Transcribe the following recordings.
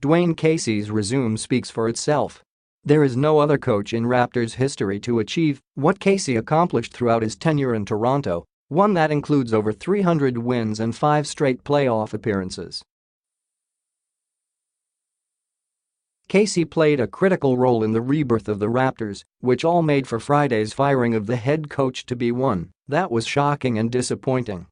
Dwane Casey's resume speaks for itself. There is no other coach in Raptors history to achieve what Casey accomplished throughout his tenure in Toronto, one that includes over 300 wins and 5 straight playoff appearances. Casey played a critical role in the rebirth of the Raptors, which all made for Friday's firing of the head coach to be one that was shocking and disappointing.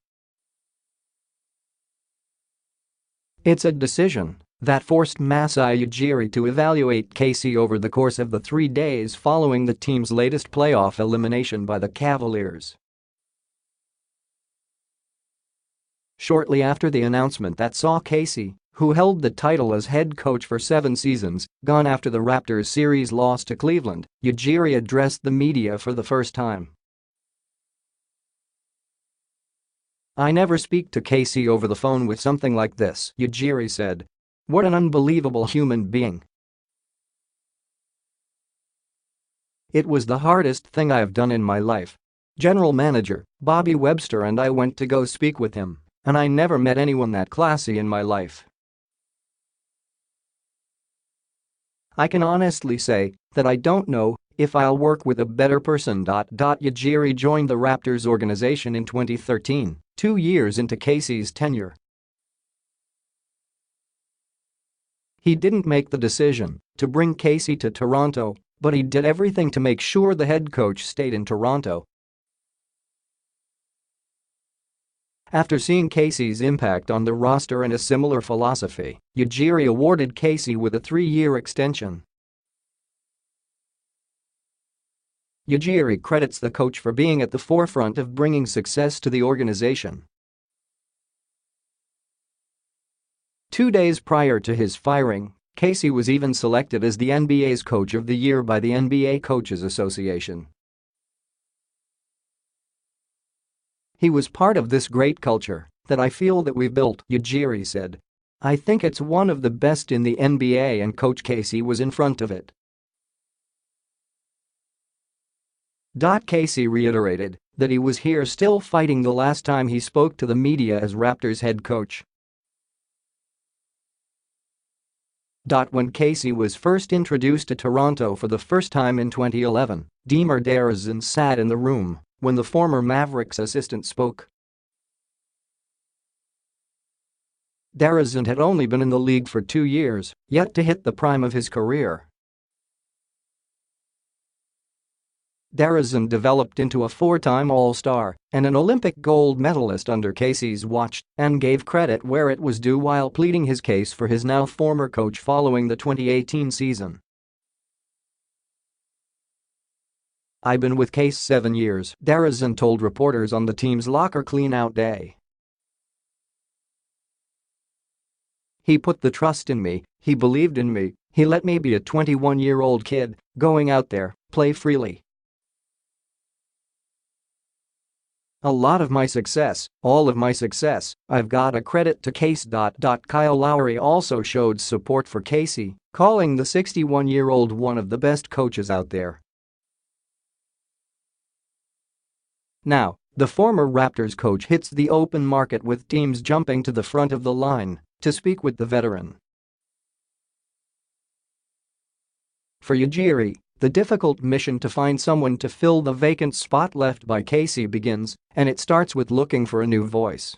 It's a decision that forced Masai Ujiri to evaluate Casey over the course of the 3 days following the team's latest playoff elimination by the Cavaliers. Shortly after the announcement that saw Casey, who held the title as head coach for 7 seasons, gone after the Raptors' series loss to Cleveland, Ujiri addressed the media for the first time. "I never speak to Casey over the phone with something like this," Ujiri said. "What an unbelievable human being. It was the hardest thing I have done in my life. General manager Bobby Webster and I went to go speak with him, and I never met anyone that classy in my life. I can honestly say that I don't know if I'll work with a better person." Ujiri joined the Raptors organization in 2013, 2 years into Casey's tenure. He didn't make the decision to bring Casey to Toronto, but he did everything to make sure the head coach stayed in Toronto. After seeing Casey's impact on the roster and a similar philosophy, Ujiri awarded Casey with a 3-year extension. Ujiri credits the coach for being at the forefront of bringing success to the organization. 2 days prior to his firing, Casey was even selected as the NBA's Coach of the Year by the NBA Coaches Association. "He was part of this great culture that I feel that we've built," Ujiri said. "I think it's one of the best in the NBA and Coach Casey was in front of it." Casey reiterated that he was here still fighting the last time he spoke to the media as Raptors head coach. When Casey was first introduced to Toronto for the first time in 2011, DeMar DeRozan sat in the room when the former Mavericks assistant spoke. DeRozan had only been in the league for 2 years, yet to hit the prime of his career. DeRozan developed into a 4-time All-Star and an Olympic gold medalist under Casey's watch and gave credit where it was due while pleading his case for his now former coach following the 2018 season. "I've been with Case 7 years," DeRozan told reporters on the team's locker clean-out day. "He put the trust in me, he believed in me, he let me be a 21-year-old kid, going out there, play freely. A lot of my success, all of my success, I've got to credit to Case." Kyle Lowry also showed support for Casey, calling the 61-year-old one of the best coaches out there. Now, the former Raptors coach hits the open market with teams jumping to the front of the line to speak with the veteran. For Ujiri, the difficult mission to find someone to fill the vacant spot left by Casey begins, and it starts with looking for a new voice.